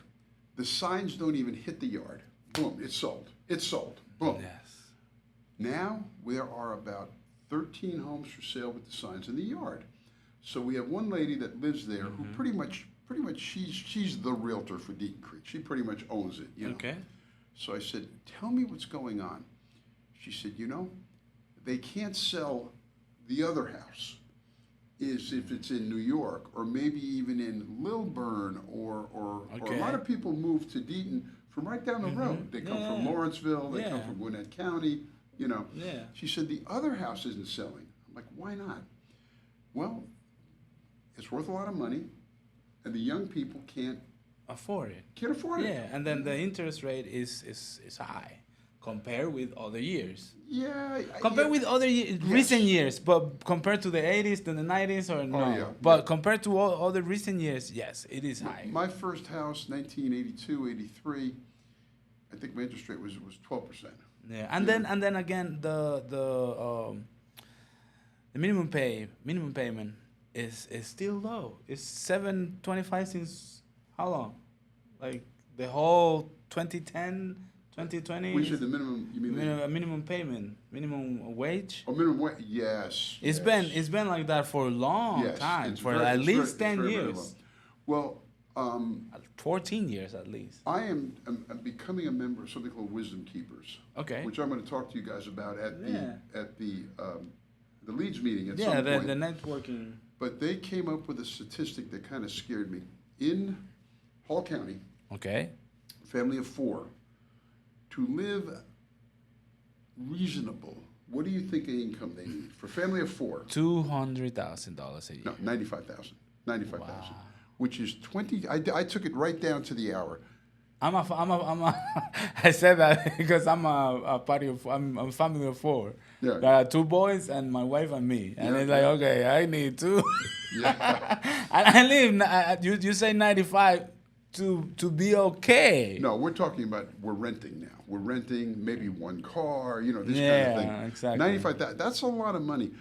the signs don't even hit the yard. Boom, it's sold. It's sold. Boom. Yes. Now there are about 13 homes for sale with the signs in the yard. So we have one lady that lives there who pretty much she's the realtor for Deaton Creek. She pretty much owns it, you know. Okay. So I said, tell me what's going on. She said, you know, they can't sell the other house. Is if it's in New York or maybe even in Lilburn or a lot of people move to Deaton from right down the road. They come from Lawrenceville, they come from Gwinnett County, you know. Yeah. She said the other house isn't selling. I'm like, why not? Well, it's worth a lot of money and the young people can't afford it. Can't afford it. Yeah, and then the interest rate is high compared with other years. Yeah. Compared with other recent years, but compared to the 80s and the 90s or no. Oh, yeah. But compared to all other recent years, yes, it is high. My first house, 1982, 83, I think my interest rate was 12%. Yeah, and then again the minimum payment is still low. It's $725 since how long? Like the whole 2010. 2020. We said the minimum. You mean minimum payment, minimum wage? Oh, minimum wage. Yes. It's been like that for a long time, for at least 10 years. Well, 14 years at least. I'm becoming a member of something called Wisdom Keepers. Okay. Which I'm going to talk to you guys about at the Leeds meeting at some point. Yeah, the networking. But they came up with a statistic that kind of scared me. In Hall County. Okay. Family of 4. To live reasonable, what do you think the income they need for a family of 4? $200,000 a year. No, 95,000. 95,000, wow. Which is 20. I took it right down to the hour. I said that because I'm a family of 4. Yeah. There are 2 boys and my wife and me, and it's like, okay, I need 2. Yeah. And I live. You say 95. To be okay. No, we're talking about we're renting now. We're renting maybe one car, this kind of thing. Yeah, exactly. 95. That's a lot of money.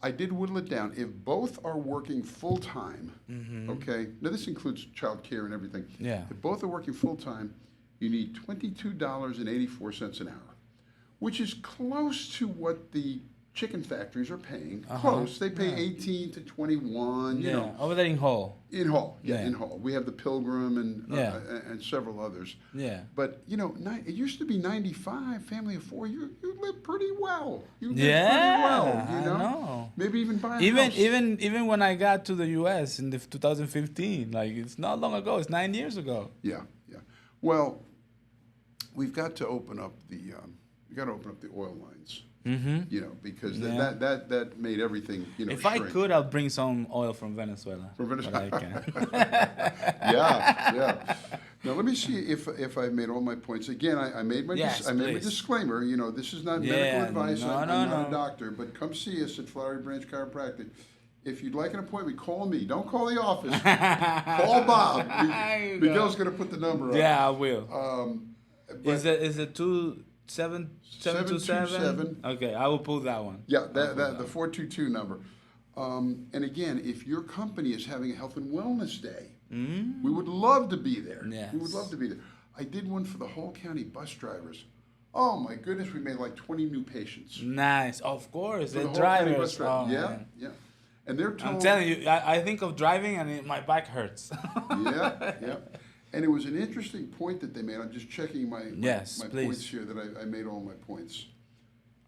I did whittle it down. If both are working full time, okay. Now this includes child care and everything. Yeah. If both are working full time, you need $22.84 an hour, which is close to what the chicken factories are paying. Close. They pay 18 to 21. You know. Over there in Hall. In Hall, in Hall. We have the Pilgrim and several others. Yeah. But it used to be 95. Family of 4. You live pretty well. You live pretty well. I know. Maybe even buy a house. Even when I got to the U.S. in 2015, like it's not long ago. It's 9 years ago. Yeah. Well, we've got to open up the oil lines. Because that made everything, If shrink. I could, I'll bring some oil from Venezuela. From Venezuela. But I can. Yeah. Now let me see if I made all my points. Again, I made my disclaimer. This is not medical advice. I'm not a doctor, but come see us at Flowery Branch Chiropractic. If you'd like an appointment, call me. Don't call the office. Call Bob. Miguel's going to put the number up. Yeah, I will. Is it 727? Okay, I will pull that one. Yeah, the 422 number. And again, if your company is having a health and wellness day, we would love to be there. Yes. We would love to be there. I did one for the Hall County bus drivers. Oh my goodness, we made like 20 new patients. Nice, of course. The drivers. Yeah. And they're told. I'm telling you, I think of driving and my back hurts. Yeah. And it was an interesting point that they made. I'm just checking my points here that I made all my points.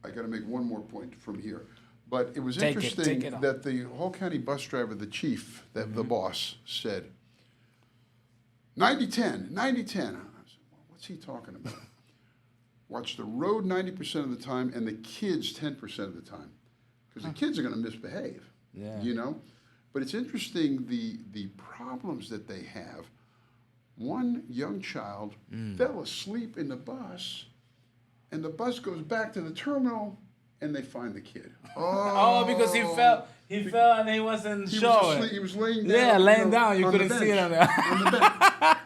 I got to make one more point from here. But it was interesting that the Hall County bus driver, the chief, the boss, said, 90-10. I said, well, what's he talking about? Watch the road 90% of the time and the kids 10% of the time. Because the kids are going to misbehave, But it's interesting the problems that they have. One young child fell asleep in the bus, and the bus goes back to the terminal, and they find the kid. Oh, because He fell and he wasn't He showing. was asleep. He was laying down. Yeah, laying down. You on couldn't the see it on bench. the... On the bench.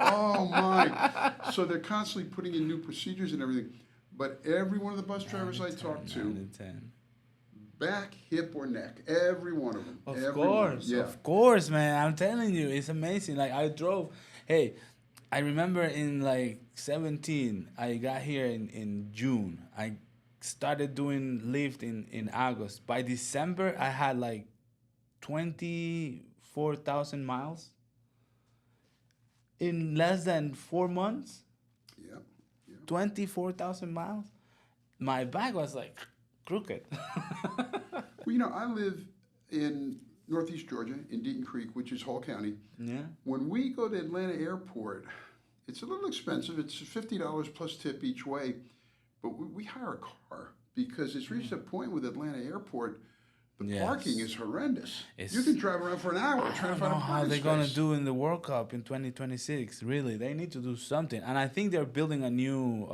Oh, my. So they're constantly putting in new procedures and everything. But every one of the bus drivers I talked to, back, hip, or neck, every one of them. Of course, man. I'm telling you, it's amazing. Like, I drove. Hey, I remember in like 17, I got here in June. I started doing lift in August. By December, I had like 24,000 miles in less than 4 months. Yeah. 24,000 miles. My back was like crooked. Well, I live in Northeast Georgia, in Deaton Creek, which is Hall County. Yeah. When we go to Atlanta Airport, it's a little expensive. It's $50 plus tip each way, but we hire a car because it's reached a point with Atlanta Airport. The parking is horrendous. You can drive around for an hour trying to find a parking space. How they're going to do in the World Cup in 2026. Really, they need to do something. And I think they're building a new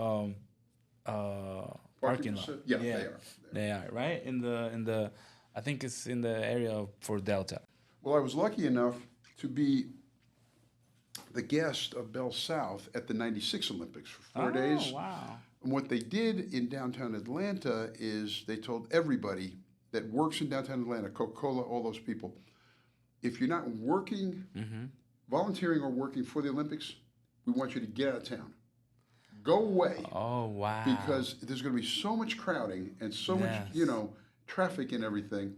parking lot. Yeah, they are. They are, right? In the I think it's in the area for Delta. Well, I was lucky enough to be the guest of Bell South at the 96 Olympics for 4 days. Oh, wow. And what they did in downtown Atlanta is they told everybody that works in downtown Atlanta, Coca-Cola, all those people, if you're not working, volunteering or working for the Olympics, we want you to get out of town. Go away. Oh, wow. Because there's going to be so much crowding and so much, traffic and everything.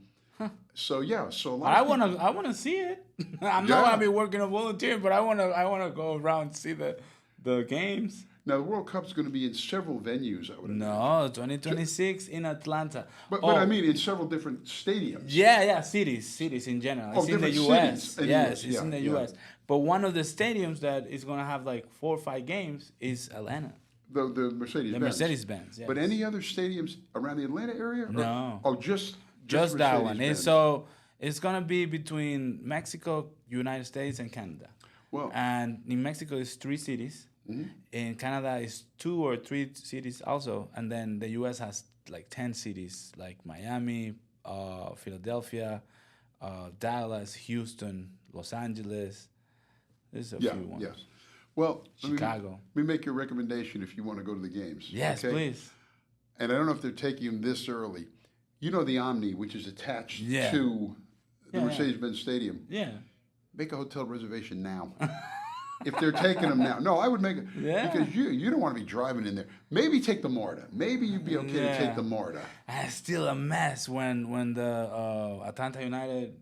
So a lot. I want to see it. I'm not going to be working or volunteering, but I want to go around and see the games. Now the World Cup's going to be in several venues. I would imagine. No, 2026 in Atlanta. But I mean in several different stadiums. Yeah, cities in general. It's in the U.S. Yes, it's in the U.S. But one of the stadiums that is going to have like 4 or 5 games is Atlanta. The Mercedes-Benz. The Mercedes-Benz, yes. But any other stadiums around the Atlanta area? No. Just that one. It's going to be between Mexico, United States, and Canada. Well, and in Mexico, it's 3 cities. Mm-hmm. In Canada, it's 2 or 3 cities also. And then the U.S. has like 10 cities, like Miami, Philadelphia, Dallas, Houston, Los Angeles. There's a few ones. Yes. Well, Chicago. Let me make your recommendation if you want to go to the games. Yes, okay? Please. And I don't know if they're taking them this early. You know the Omni, which is attached to the Mercedes-Benz Stadium. Yeah. Make a hotel reservation now. If they're taking them now. No, I would make it. Yeah. Because you don't want to be driving in there. Maybe take the MARTA. Maybe you'd be okay to take the MARTA. And it's still a mess when the Atlanta United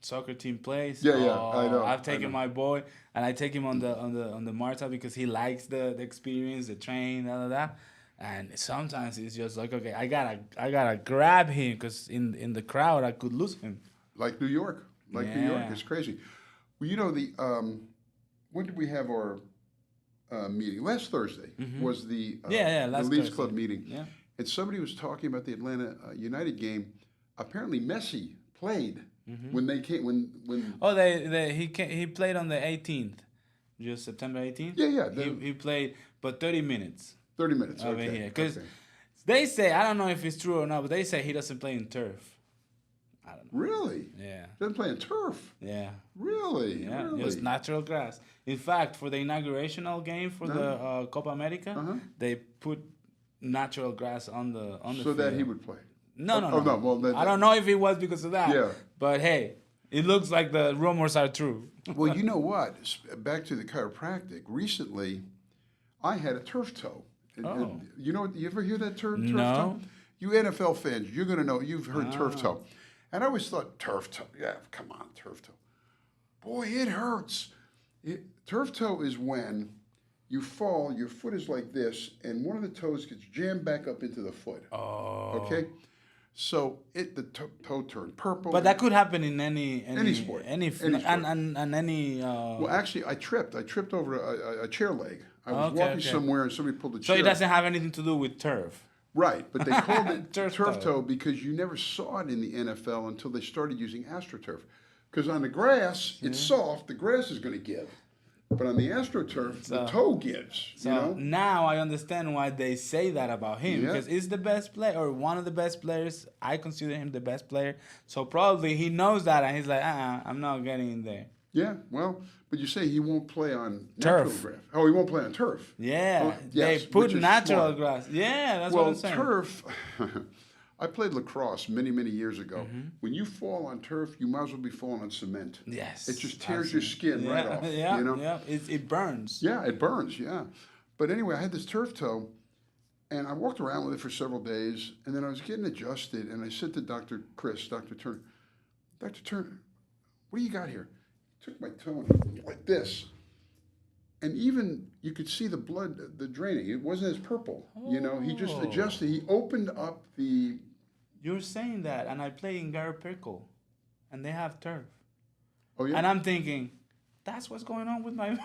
soccer team plays. I know. I've taken my boy and I take him on the MARTA because he likes the experience, the train, all of that. And sometimes it's just like, okay, I gotta grab him because in the crowd I could lose him. Like New York. New York. It's crazy. Well, when did we have our meeting? Last Thursday was the Leeds Club meeting. Yeah. And somebody was talking about the Atlanta United game. Apparently Messi played when they came. When he played on the 18th, just September 18th. Yeah. He played, but 30 minutes. 30 minutes. Over here, because they say, I don't know if it's true or not, but they say he doesn't play in turf. I don't know. Really? Yeah. Doesn't play in turf? Yeah. Really? Yeah. Really? Just natural grass. In fact, for the inaugurational game for the Copa America, they put natural grass on the so field. that he would play. No. Well, I don't know if it was because of that. Yeah. But hey, it looks like the rumors are true. Well, you know what? Back to the chiropractic. Recently, I had a turf toe. And you ever hear that term, turf toe? You NFL fans, you're going to know, you've heard turf toe. And I always thought, turf toe, come on, turf toe. Boy, it hurts. Turf toe is when you fall, your foot is like this, and one of the toes gets jammed back up into the foot. Oh. Okay? So the toe turned purple. But that could happen in any sport. Any sport. And any... Well, actually, I tripped. I tripped over a chair leg. I was walking somewhere and somebody pulled a chair. So it doesn't have anything to do with turf. Right, but they called it turf toe because you never saw it in the NFL until they started using AstroTurf. Because on the grass, it's soft. The grass is going to give. But on the AstroTurf, the toe gives. So now I understand why they say that about him, because he's the best player, or one of the best players. I consider him the best player. So probably he knows that, and he's like, I'm not getting in there. Yeah, well, but you say he won't play on natural Turf. grass. Oh, he won't play on turf. Yeah, well, yes, they put natural smart. grass. Yeah, that's what I'm saying. Well, turf. I played lacrosse many, many years ago. When you fall on turf, you might as well be falling on cement. Yes. It just tears your skin right off. Yeah, you know? yeah. It burns. Yeah, it burns, yeah. But anyway, I had this turf toe, and I walked around with it for several days, and then I was getting adjusted, and I said to Dr. Turner, Dr. Turner, what do you got here? He took my toe and like this. And even you could see the blood, the draining. It wasn't as purple. You know, he just adjusted. He opened up the... You're saying that, and I play in Garapirco, and they have turf. Oh, yeah? And I'm thinking, that's what's going on with my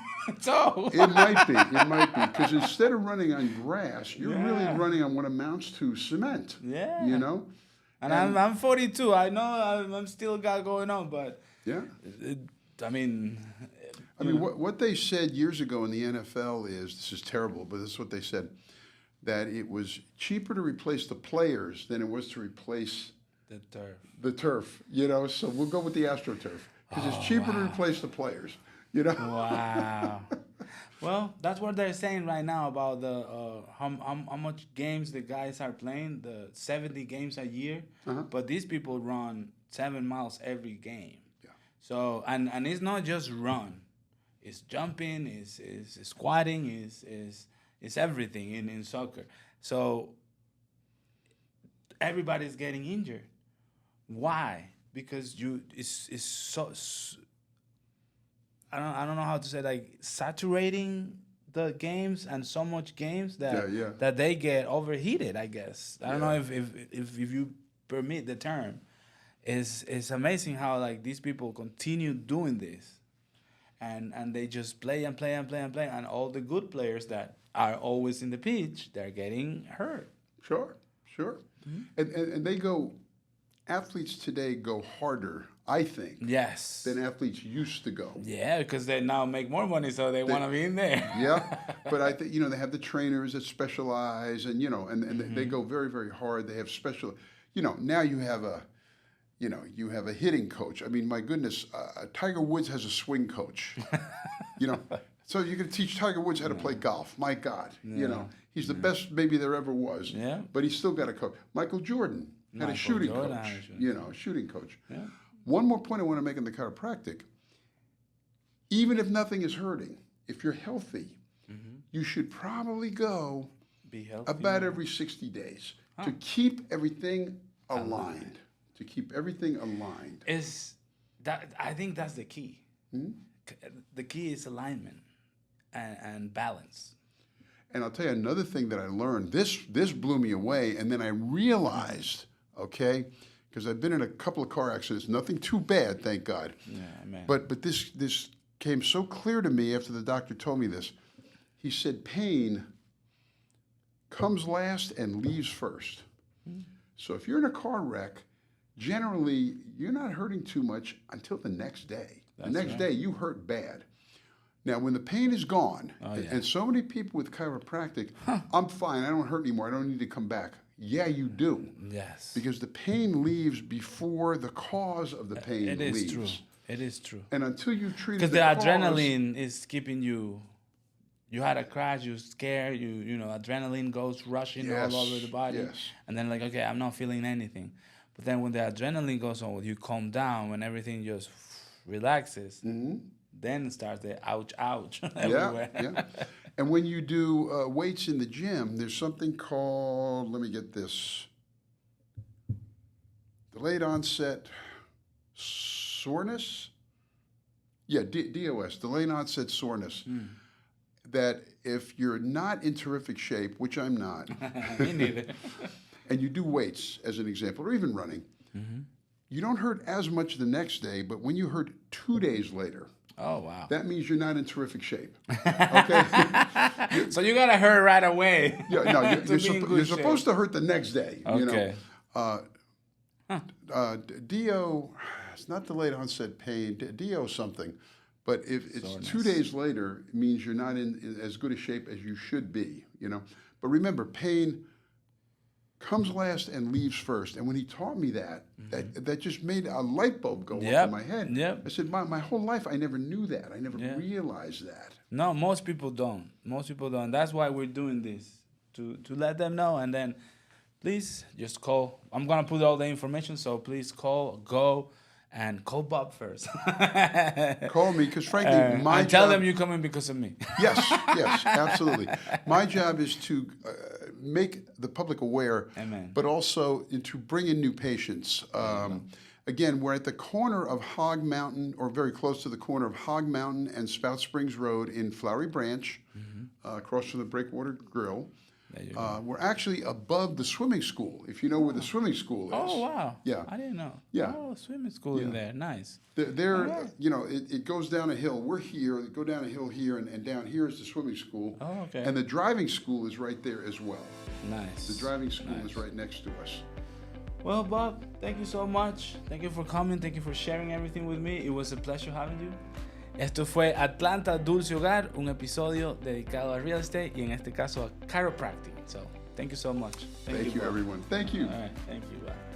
toe. It might be, because instead of running on grass, you're really running on what amounts to cement. Yeah. You know? And I'm 42. I know I'm still got going on, but... Yeah. I mean, what they said years ago in the NFL is, this is terrible, but this is what they said, that it was cheaper to replace the players than it was to replace the turf, you know? So we'll go with the AstroTurf, because it's cheaper to replace the players, you know? Wow. Well, that's what they're saying right now about the how much games the guys are playing, the 70 games a year, but these people run 7 miles every game. So and it's not just run, it's jumping, it's squatting, it's everything in soccer. So everybody's getting injured. Why? Because it's so I don't know how to say, like, saturating the games, and so much games that they get overheated, I guess. I don't know if you permit the term. It's amazing how, like, these people continue doing this, and they just play and play and play and play, and all the good players that are always in the pitch, they're getting hurt. Sure. And they go, athletes today go harder, I think, than athletes used to go. Yeah, because they now make more money, so they want to be in there. Yeah, but I think, they have the trainers that specialize, and, and they go very, very hard. They have special, now you have a hitting coach. I mean, my goodness, Tiger Woods has a swing coach. So you're going to teach Tiger Woods how to play golf. My God, he's the best maybe there ever was. Yeah. But he's still got a coach. Michael Jordan had a shooting coach. A shooting coach. Yeah. One more point I want to make in the chiropractic. Even if nothing is hurting, if you're healthy, you should probably go about every 60 days to keep everything aligned. To keep everything aligned. I think that's the key. The key is alignment and balance. And I'll tell you another thing that I learned. This blew me away, and then I realized, because I've been in a couple of car accidents, nothing too bad, thank God. Yeah, man. But this came so clear to me after the doctor told me this. He said pain comes last and leaves first. So if you're in a car wreck, generally, you're not hurting too much until the next day. The next day, you hurt bad. Now, when the pain is gone, and so many people with chiropractic, I'm fine, I don't hurt anymore, I don't need to come back. Yeah, you do. Yes. Because the pain leaves before the cause of the pain leaves. True. It is true. And until you treat because the adrenaline is keeping you. You had a crash, you're scared, adrenaline goes rushing all over the body. And then okay, I'm not feeling anything. But then when the adrenaline goes on, you calm down, when everything just relaxes, then it starts the ouch everywhere. Yeah. And when you do weights in the gym, there's something called, let me get this, delayed onset soreness? Yeah, DOS, delayed onset soreness. That if you're not in terrific shape, which I'm not. Me neither. And you do weights, as an example, or even running, you don't hurt as much the next day, but when you hurt 2 days later, that means you're not in terrific shape. Okay? So you got to hurt right away. Yeah, no, you're supposed to hurt the next day. Okay. DO, it's not delayed onset pain, DO something, But if it's Soreness. 2 days later, it means you're not in as good a shape as you should be, you know. But remember, pain comes last and leaves first. And when he taught me that, that just made a light bulb go off in my head. Yep. I said, my whole life, I never knew that. I never realized that. No, most people don't. Most people don't. That's why we're doing this, to let them know. And then, please, just call. I'm going to put all the information, so please go and call Bob first. Call me, because frankly, my and tell them you're coming because of me. Yes, absolutely. My job is to make the public aware, Amen. But also to bring in new patients. Again, we're at the corner of Hog Mountain, or very close to the corner of Hog Mountain and Spout Springs Road in Flowery Branch, across from the Breakwater Grill. We're actually above the swimming school, if you know where the swimming school is. Oh, wow. Yeah. I didn't know. Yeah. Oh, swimming school in there. Nice. There, you know, it goes down a hill. We're here, go down a hill here, and down here is the swimming school. Oh, okay. And the driving school is right there as well. Nice. The driving school is right next to us. Well, Bob, thank you so much. Thank you for coming. Thank you for sharing everything with me. It was a pleasure having you. Esto fue Atlanta Dulce Hogar, un episodio dedicado a real estate y en este caso a chiropractic. So, thank you so much. Thank you, everyone. Thank you. All right, thank you. Bye.